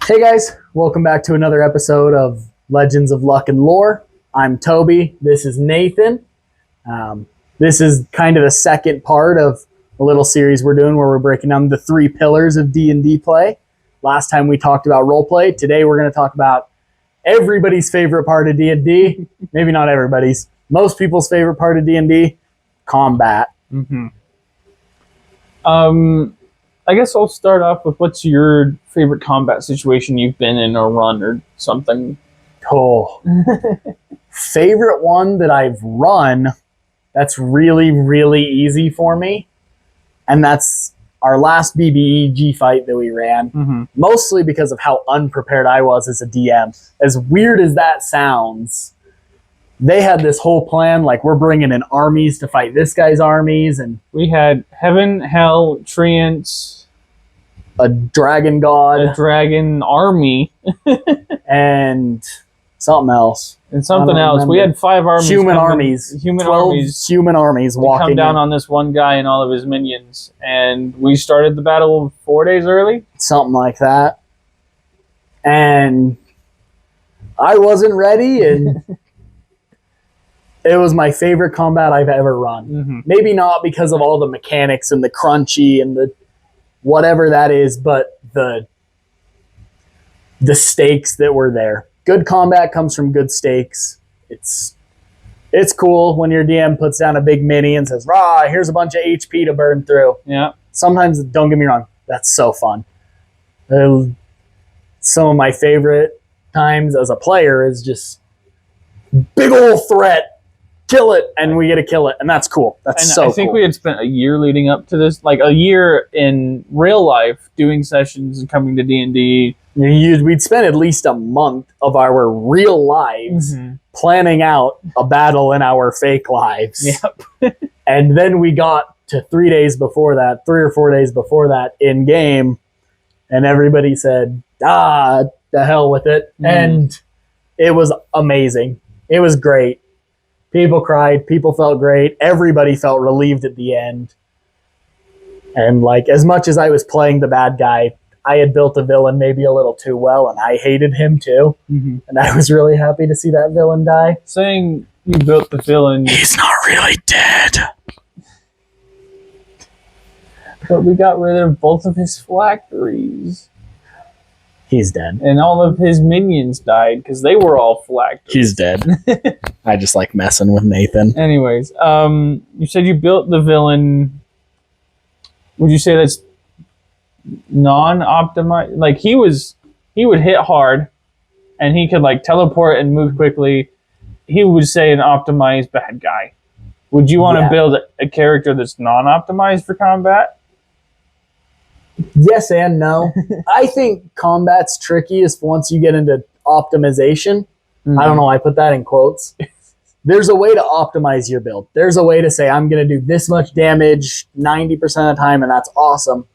Hey guys, welcome back to another episode of Legends of Luck and Lore. I'm Toby. This is Nathan. This is kind of the second part of a little series we're doing where we're breaking down the three pillars of D&D play. Last time we talked about roleplay. Today we're going to talk about everybody's favorite part of D&D. Maybe not everybody's. Most people's favorite part of D&D, combat. Mm-hmm. I guess I'll start off with what's your favorite combat situation you've been in or run or something? Oh, favorite one that I've run that's really, really easy for me. And that's our last BBEG fight that we ran, mostly because of how unprepared I was as a DM. As weird as that sounds, they had this whole plan, like we're bringing in armies to fight this guy's armies. And we had Heaven, Hell, Treants, a dragon god, a dragon army, and something else. And something else. Remember. We had 5 armies. Human armies walking come down on this one guy and all of his minions. And we started the battle 4 days early? Something like that. And I wasn't ready, and it was my favorite combat I've ever run. Mm-hmm. Maybe not because of all the mechanics and the crunchy and the whatever that is, but the stakes that were there. Good combat comes from good stakes. It's cool when your DM puts down a big mini and says, "Rah, here's a bunch of HP to burn through." Yeah. Sometimes, don't get me wrong, that's so fun. Some of my favorite times as a player is just big old threat. Kill it, and we get to kill it, and that's cool. That's so cool. I think we had spent a year leading up to this, like a year in real life, doing sessions and coming to D&D. We'd spent at least a month of our real lives planning out a battle in our fake lives. Yep. And then we got to 3 days before that, 3 or 4 days before that in game, and everybody said, the hell with it. And it was amazing. It was great. People cried. People felt great. Everybody felt relieved at the end. And like, as much as I was playing the bad guy, I had built a villain maybe a little too well, and I hated him too. And I was really happy to see that villain die. Saying you built the villain... He's not really dead. But we got rid of both of his phylacteries. He's dead. And all of his minions died because they were all phylacteries. He's dead. I just like messing with Nathan. Anyways, you said you built the villain. Would you say that's non-optimized? Like he would hit hard, and he could like teleport and move quickly. He would say an optimized bad guy. Would you want to build a character that's non-optimized for combat? Yes and no. I think combat's trickiest once you get into optimization. I don't know why I put that in quotes. There's a way to optimize your build. There's a way to say, I'm going to do this much damage 90% of the time, and that's awesome.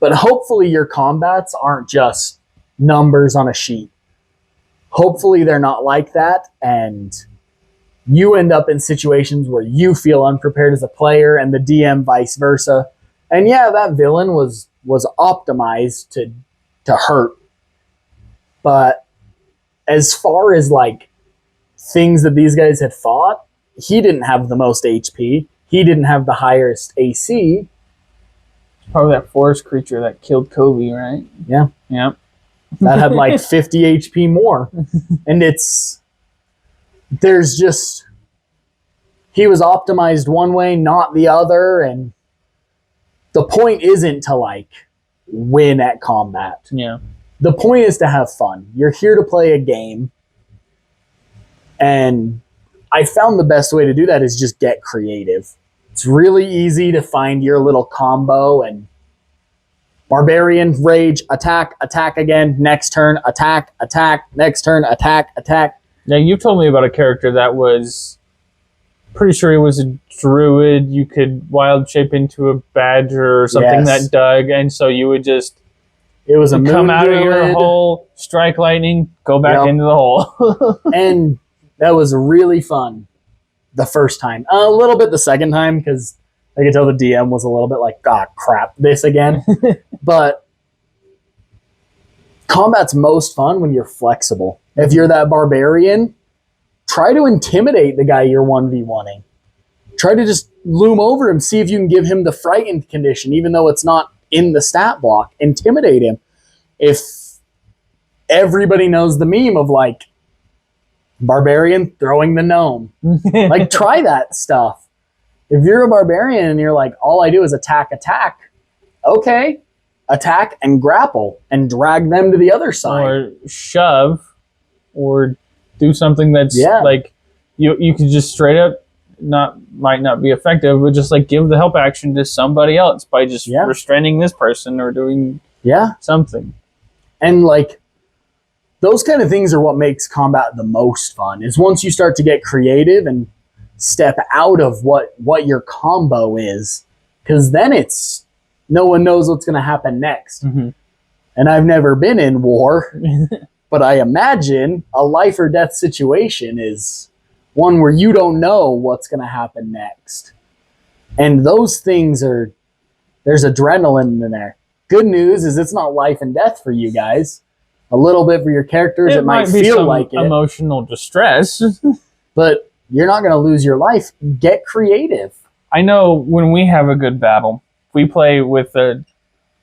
But hopefully your combats aren't just numbers on a sheet. Hopefully they're not like that, and you end up in situations where you feel unprepared as a player, and the DM vice versa. And yeah, that villain was optimized to hurt. But as far as like things that these guys had fought, he didn't have the most HP. He didn't have the highest AC. Probably that forest creature that killed Kobe, right? Yeah. Yeah. That had like 50 HP more. And he was optimized one way, not the other, and the point isn't to like win at combat. Yeah. The point is to have fun. You're here to play a game. And I found the best way to do that is just get creative. It's really easy to find your little combo and barbarian, rage, attack again, next turn, attack, next turn, attack. Now you told me about a character that was pretty sure he was a druid. You could wild shape into a badger or something that dug, and so you would just come out of your hole, strike lightning, go back into the hole. And that was really fun the first time. A little bit the second time, because I could tell the DM was a little bit like, crap, this again. But combat's most fun when you're flexible. If you're that barbarian, try to intimidate the guy you're 1v1ing. Try to just loom over him, see if you can give him the frightened condition, even though it's not in the stat block. Intimidate him. If everybody knows the meme of like barbarian throwing the gnome, like try that stuff. If you're a barbarian and you're like, all I do is attack, okay, attack and grapple and drag them to the other side. Or shove, or do something that's like you could just straight up might not be effective, but just like give the help action to somebody else by just restraining this person or doing something. And like those kind of things are what makes combat the most fun, is once you start to get creative and step out of what your combo is, because then it's no one knows what's going to happen next. And I've never been in war, but I imagine a life or death situation is one where you don't know what's going to happen next. And those things there's adrenaline in there. Good news is it's not life and death for you guys. A little bit for your characters, it might feel like it. Emotional distress. But you're not going to lose your life. Get creative. I know when we have a good battle, we play with a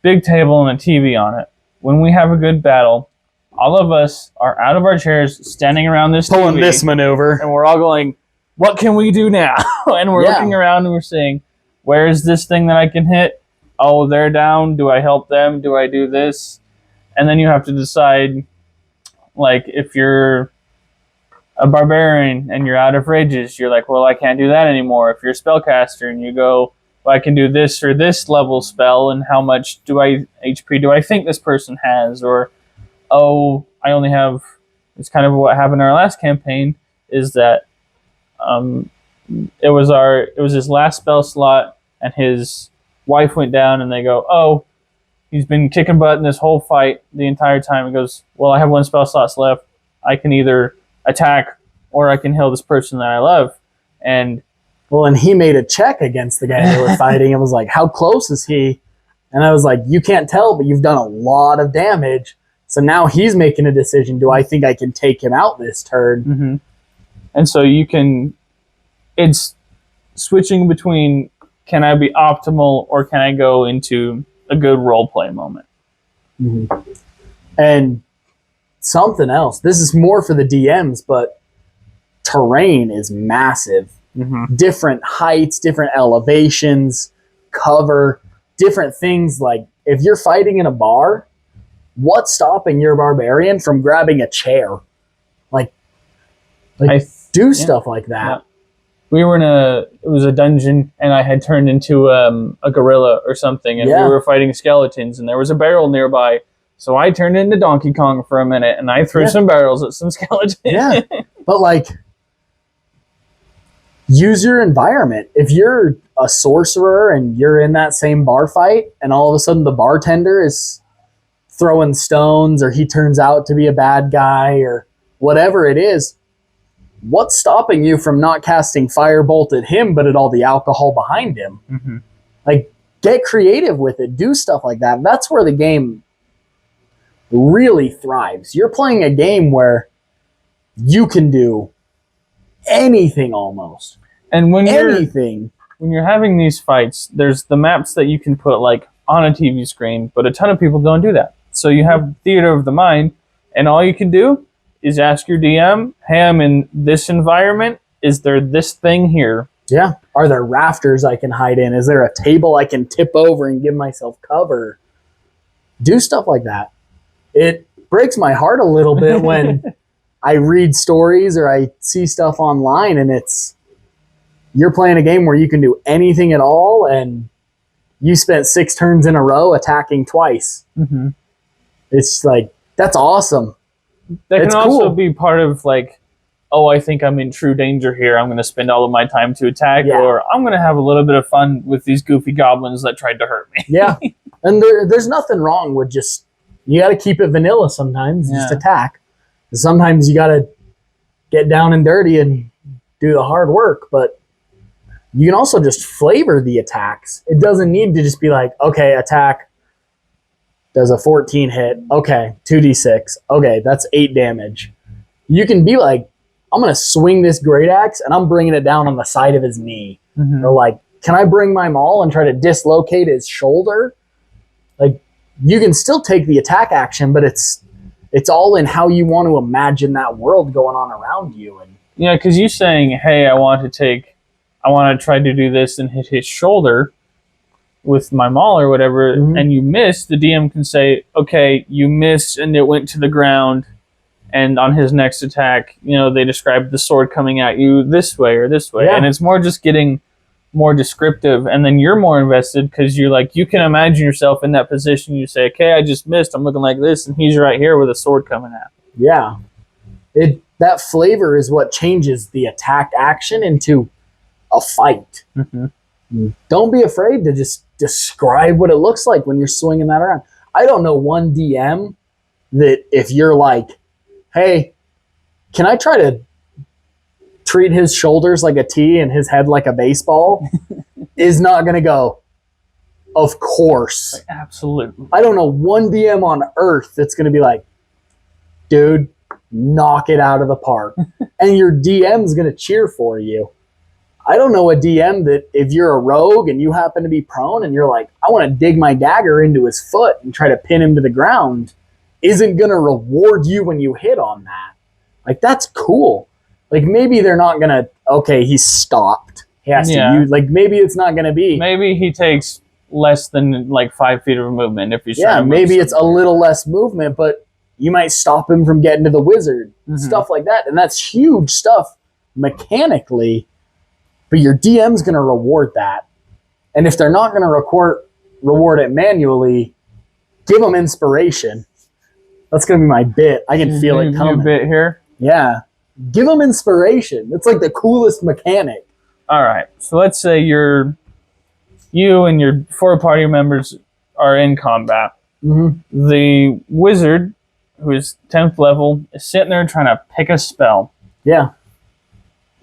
big table and a TV on it. When we have a good battle, all of us are out of our chairs, standing around this pulling TV, this maneuver, and we're all going, what can we do now? And we're looking around and we're saying, where's this thing that I can hit? Oh, they're down. Do I help them? Do I do this? And then you have to decide, like, if you're a barbarian and you're out of rages, you're like, well, I can't do that anymore. If you're a spellcaster and you go, well, I can do this or this level spell, and how much HP do I think this person has? Or, oh, I only have, it's kind of what happened in our last campaign, is that it was his last spell slot, and his wife went down, and they go, oh, he's been kicking butt in this whole fight the entire time. He goes, well, I have one spell slot left. I can either attack or I can heal this person that I love. And he made a check against the guy they were fighting and was like, how close is he? And I was like, you can't tell, but you've done a lot of damage. So now he's making a decision. Do I think I can take him out this turn? And so it's switching between, can I be optimal or can I go into a good role play moment? And something else, this is more for the DMs, but terrain is massive. Different heights, different elevations, cover, different things. Like if you're fighting in a bar, what's stopping your barbarian from grabbing a chair? Like do stuff like that. Yeah. We were it was a dungeon, and I had turned into a gorilla or something, and we were fighting skeletons, and there was a barrel nearby. So I turned into Donkey Kong for a minute, and I threw some barrels at some skeletons. But like, use your environment. If you're a sorcerer and you're in that same bar fight, and all of a sudden the bartender is throwing stones, or he turns out to be a bad guy, or whatever it is, what's stopping you from not casting Firebolt at him, but at all the alcohol behind him? Like, get creative with it. Do stuff like that. That's where the game really thrives. You're playing a game where you can do anything almost. And when you're having these fights, there's the maps that you can put like on a TV screen, but a ton of people don't do that. So you have theater of the mind, and all you can do is ask your DM, hey, I'm in this environment. Is there this thing here? Yeah. Are there rafters I can hide in? Is there a table I can tip over and give myself cover? Do stuff like that. It breaks my heart a little bit when I read stories or I see stuff online, and you're playing a game where you can do anything at all, and you spent 6 turns in a row attacking twice. It's like, that's awesome. That can also be part of like, oh, I think I'm in true danger here. I'm going to spend all of my time to attack, or I'm going to have a little bit of fun with these goofy goblins that tried to hurt me. And there's nothing wrong with you got to keep it vanilla sometimes, just attack. Sometimes you got to get down and dirty and do the hard work, but you can also just flavor the attacks. It doesn't need to just be like, okay, attack does a 14 hit. Okay, 2d6. Okay, that's 8 damage. You can be like, I'm going to swing this great axe and I'm bringing it down on the side of his knee. Or like, can I bring my maul and try to dislocate his shoulder? Like, you can still take the attack action, but it's all in how you want to imagine that world going on around you. And yeah, because you saying, hey, I want to try to do this and hit his shoulder with my maul or whatever, and you miss, the DM can say, okay, you missed and it went to the ground, and on his next attack, they describe the sword coming at you this way or this way. Yeah. And it's more just getting more descriptive, and then you're more invested because you're like, you can imagine yourself in that position. You say, okay, I just missed, I'm looking like this, and he's right here with a sword coming at me. Yeah. That flavor is what changes the attack action into a fight. Don't be afraid to just describe what it looks like when you're swinging that around. I don't know one DM that if you're like, hey, can I try to treat his shoulders like a T and his head like a baseball, is not going to go, of course. Absolutely. I don't know one DM on earth that's going to be like, dude, knock it out of the park. And your DM's going to cheer for you. I don't know a DM that if you're a rogue and you happen to be prone and you're like, I want to dig my dagger into his foot and try to pin him to the ground, isn't going to reward you when you hit on that. Like, that's cool. Like, maybe they're not going to, okay, he's stopped. He has to use, like, maybe it's not going to be. Maybe he takes less than, 5 feet of movement if he's trying to maybe it's a little less movement, but you might stop him from getting to the wizard. Stuff like that. And that's huge stuff mechanically, but your DM's going to reward that. And if they're not going to reward it manually, give them inspiration. That's going to be my bit. I can feel it coming. Bit here? Yeah. Give them inspiration. It's like the coolest mechanic. All right. So let's say you and your 4 party members are in combat. The wizard, who is 10th level, is sitting there trying to pick a spell. Yeah.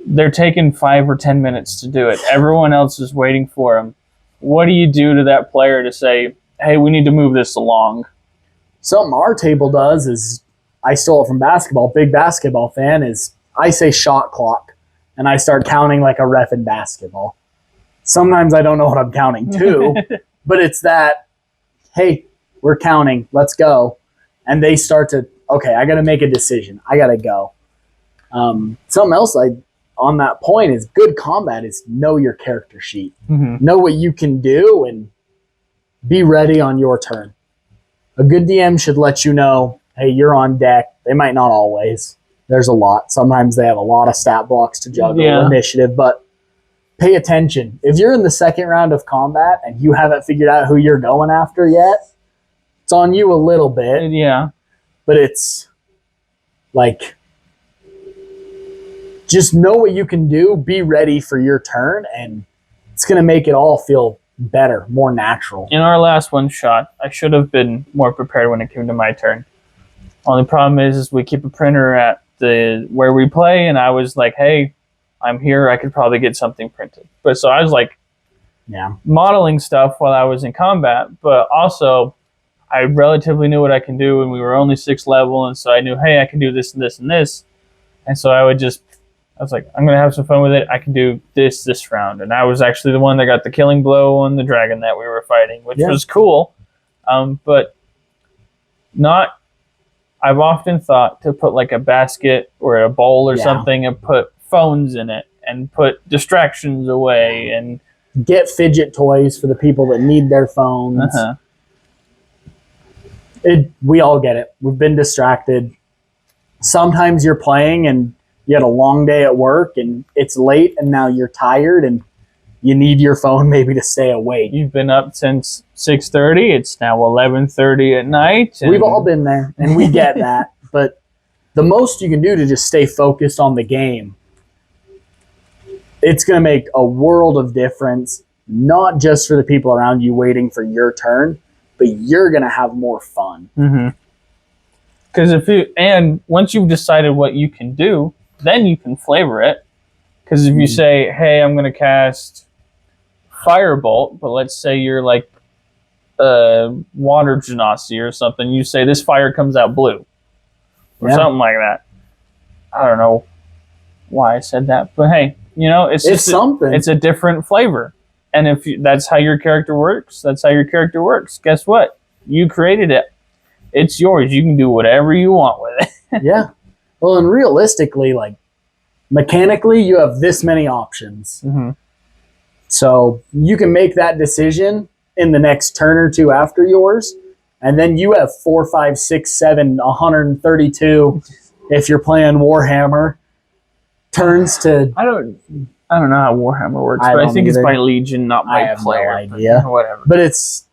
They're taking 5 or 10 minutes to do it. Everyone else is waiting for him. What do you do to that player to say, hey, we need to move this along? Something our table does is, I stole it from basketball, big basketball fan, is I say shot clock, and I start counting like a ref in basketball. Sometimes I don't know what I'm counting to, but it's that, hey, we're counting, let's go. And they start to, okay, I got to make a decision. I got to go. Something else on that point is good combat is know your character sheet. Know what you can do and be ready on your turn. A good DM should let you know, hey, you're on deck. They might not always. There's a lot. Sometimes they have a lot of stat blocks to juggle, initiative, but pay attention. If you're in the second round of combat and you haven't figured out who you're going after yet, it's on you a little bit. Yeah. But it's like, just know what you can do, be ready for your turn, and it's going to make it all feel better, more natural. In our last one shot, I should have been more prepared when it came to my turn. Only problem is we keep a printer at where we play, and I was like, hey, I'm here, I could probably get something printed. But so I was like modeling stuff while I was in combat, but also I relatively knew what I can do, and we were only 6th level, and so I knew, hey, I can do this and this and this. And so I was like, I'm going to have some fun with it. I can do this round. And I was actually the one that got the killing blow on the dragon that we were fighting, which was cool. But I've often thought to put like a basket or a bowl or something and put phones in it and put distractions away and get fidget toys for the people that need their phones. We all get it. We've been distracted. Sometimes you're playing and you had a long day at work and it's late and now you're tired and you need your phone maybe to stay awake. You've been up since 6:30. It's now 11:30 at night. We've all been there and we get that. But the most you can do to just stay focused on the game, it's going to make a world of difference, not just for the people around you waiting for your turn, but you're going to have more fun. Because once you've decided what you can do, then you can flavor it. Because if you say, hey, I'm going to cast Firebolt, but let's say you're like water genasi or something, you say this fire comes out blue or something like that. I don't know why I said that, but hey, it's just something. It's a different flavor, and if that's how your character works, that's how your character works. Guess what? You created it. It's yours. You can do whatever you want with it. Yeah. Well, and realistically, like mechanically, you have this many options. Mm-hmm. So you can make that decision in the next turn or two after yours, and then you have 4, 5, 6, 7, 132 if you're playing Warhammer turns to. I don't know how Warhammer works, but I think it's by Legion, not by player. I have no idea. Whatever. But it's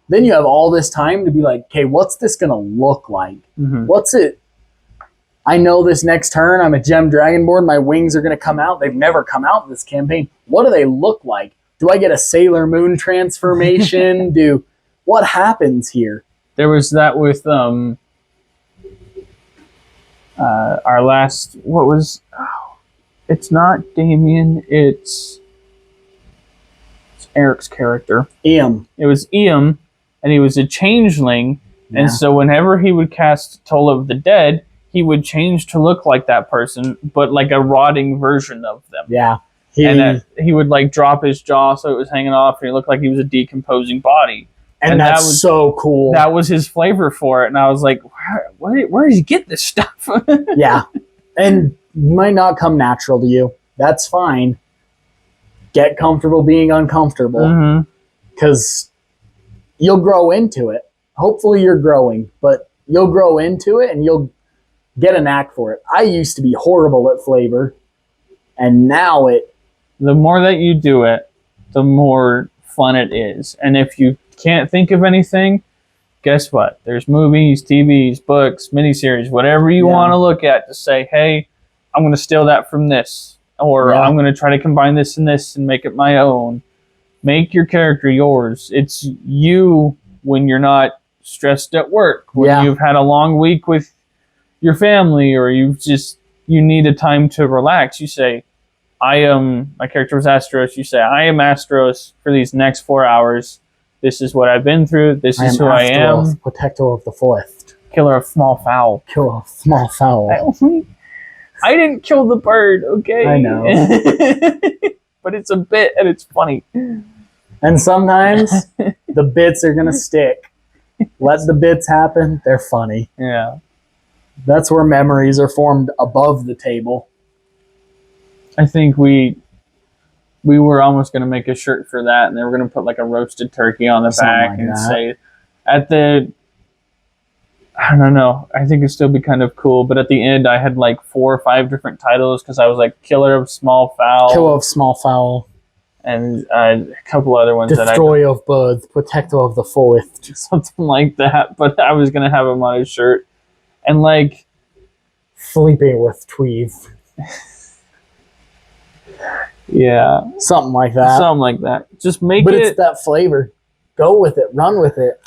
then you have all this time to be like, okay, what's this gonna look like? Mm-hmm. What's it? I know this next turn I'm a Gem Dragonborn. My wings are gonna come out. They've never come out in this campaign. What do they look like? Do I get a Sailor Moon transformation? What happens here? There was that with our last. What was? Oh, it's not Damien. It's Eric's character. Iam. It was Iam, and he was a changeling, and so whenever he would cast Toll of the Dead, he would change to look like that person, but like a rotting version of them. Yeah. He would like drop his jaw so it was hanging off, and he looked like he was a decomposing body. And that's so cool. That was his flavor for it, and I was like, where did he get this stuff? Yeah. And it might not come natural to you. That's fine. Get comfortable being uncomfortable. Because you'll grow into it. Hopefully you're growing, but you'll grow into it and you'll get a knack for it. I used to be horrible at flavor, and now the more that you do it, the more fun it is. And if you can't think of anything, guess what? There's movies, TVs, books, miniseries, whatever you want to look at to say, hey, I'm going to steal that from this, or I'm going to try to combine this and this and make it my own. Make your character yours. It's you when you're not stressed at work, when you've had a long week with your family, or you need a time to relax. You say, my character was Astros. You say, I am Astros for these next 4 hours. This is what I've been through. This is who I am. Protector of the Forest. Killer of small fowl. Killer of small fowl. I didn't kill the bird, okay? I know. But it's a bit, and it's funny. And sometimes the bits are going to stick. Let the bits happen. They're funny. Yeah. That's where memories are formed above the table. I think we were almost going to make a shirt for that, and they were going to put like a roasted turkey on the back and say, I don't know, I think it'd still be kind of cool, but at the end I had like 4 or 5 different titles because I was like Killer of Small Fowl. Killer of Small Fowl. And a couple other ones. Destroyer of Birds, Protector of the Forest. Something like that, but I was going to have him on his shirt. And like... Sleeping with Tweez. Yeah. Something like that. Something like that. Just make but it... But it's that flavor. Go with it. Run with it.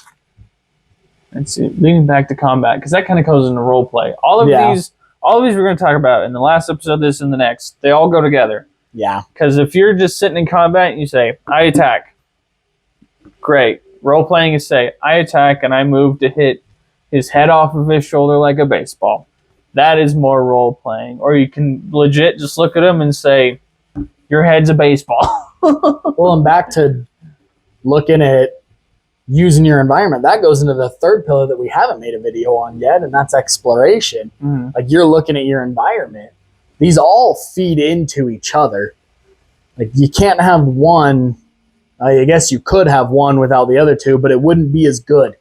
And see, leading back to combat, because that kind of goes into role play. All of these we're going to talk about in the last episode, this and the next, they all go together. Yeah. Because if you're just sitting in combat and you say, I attack, great. Role playing is say, I attack and I move to hit his head off of his shoulder like a baseball. That is more role playing. Or you can legit just look at him and say, your head's a baseball. Well, and back to looking at using your environment, that goes into the third pillar that we haven't made a video on yet, and that's exploration. Like, you're looking at your environment. These all feed into each other. Like, you can't have one. I guess you could have one without the other two, but it wouldn't be as good.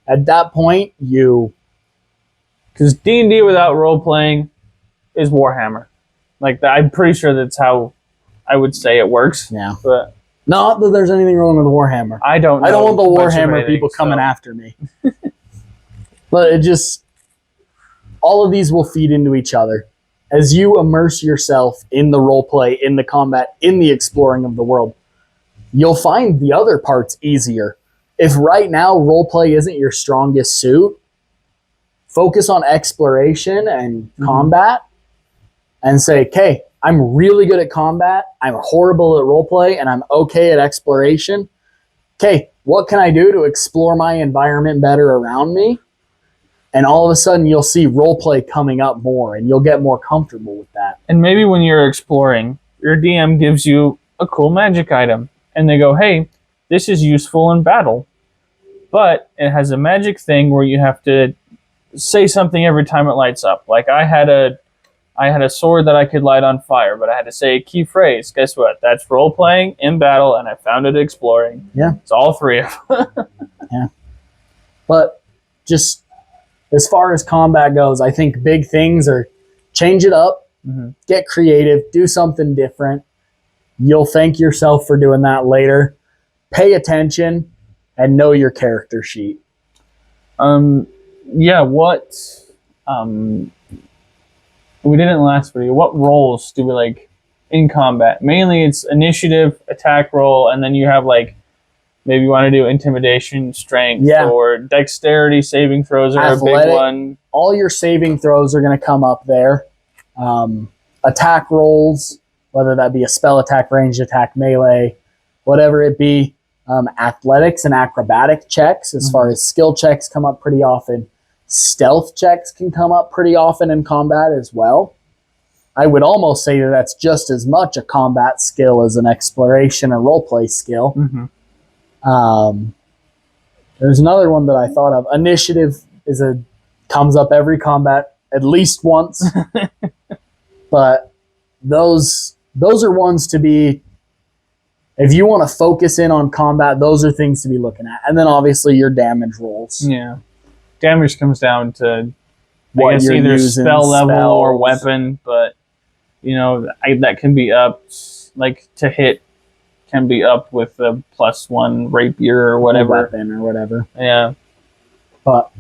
At that point, because D&D without role playing is Warhammer. Like, I'm pretty sure that's how I would say it works. Yeah. But not that there's anything wrong with Warhammer. I don't want the Warhammer people coming after me. But it just, all of these will feed into each other. As you immerse yourself in the role play, in the combat, in the exploring of the world, you'll find the other parts easier. If right now role play isn't your strongest suit, focus on exploration and combat and say, okay, I'm really good at combat, I'm horrible at role play, and I'm okay at exploration. Okay, what can I do to explore my environment better around me? And all of a sudden, you'll see role play coming up more, and you'll get more comfortable with that. And maybe when you're exploring, your DM gives you a cool magic item, and they go, "Hey, this is useful in battle, but it has a magic thing where you have to say something every time it lights up." Like I had a sword that I could light on fire, but I had to say a key phrase. Guess what? That's role playing in battle, and I found it exploring. Yeah, it's all three of them. Yeah, but just as far as combat goes, I think big things are change it up, get creative, do something different. You'll thank yourself for doing that later. Pay attention and know your character sheet. Yeah, what we did in the last video. What roles do we like in combat? Mainly it's initiative, attack roll, and then you have like maybe you want to do intimidation, strength, or dexterity saving throws are Athletic, a big one. All your saving throws are going to come up there. Attack rolls, whether that be a spell attack, ranged attack, melee, whatever it be. Athletics and acrobatic checks, as far as skill checks, come up pretty often. Stealth checks can come up pretty often in combat as well. I would almost say that that's just as much a combat skill as an exploration or roleplay skill. There's another one that I thought of. Initiative comes up every combat at least once, but those are ones to be. If you want to focus in on combat, those are things to be looking at, and then obviously your damage rolls. Yeah, damage comes down to What I guess you're either using, spell level or spells. weapon, but that can be upped. Like to hit can be up with a +1 rapier or whatever. Weapon or whatever. Yeah. But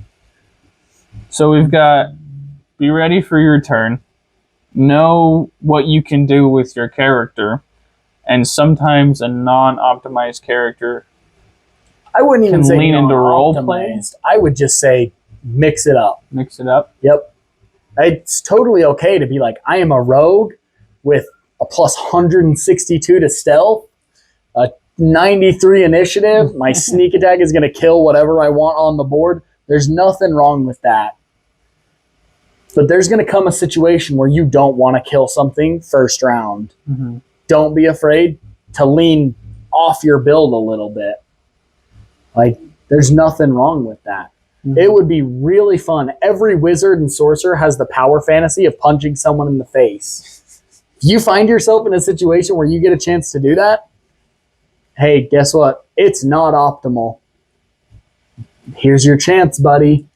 so we've got be ready for your turn. Know what you can do with your character. And sometimes a non-optimized character I wouldn't even can say lean into role optimized. play. I would just say mix it up. Mix it up. Yep. It's totally okay to be like, I am a rogue with a plus 162 to stealth, a 93 initiative. My sneak attack is going to kill whatever I want on the board. There's nothing wrong with that. But there's going to come a situation where you don't want to kill something first round. Don't be afraid to lean off your build a little bit. Like, there's nothing wrong with that. It would be really fun. Every wizard and sorcerer has the power fantasy of punching someone in the face. If you find yourself in a situation where you get a chance to do that, hey, guess what? It's not optimal. Here's your chance, buddy.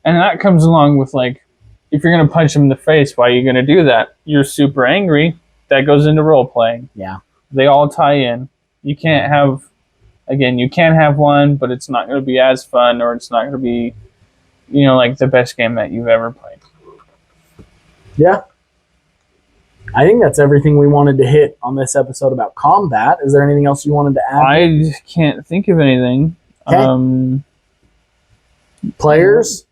And that comes along with, like, if you're going to punch him in the face, why are you going to do that? You're super angry. That goes into role playing. Yeah. They all tie in. You can't have, again, you can have one, but it's not going to be as fun, or it's not going to be, like the best game that you've ever played. Yeah. I think that's everything we wanted to hit on this episode about combat. Is there anything else you wanted to add? I can't think of anything. Okay. Players,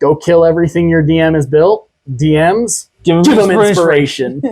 go kill everything your DM has built. DMs, give them inspiration.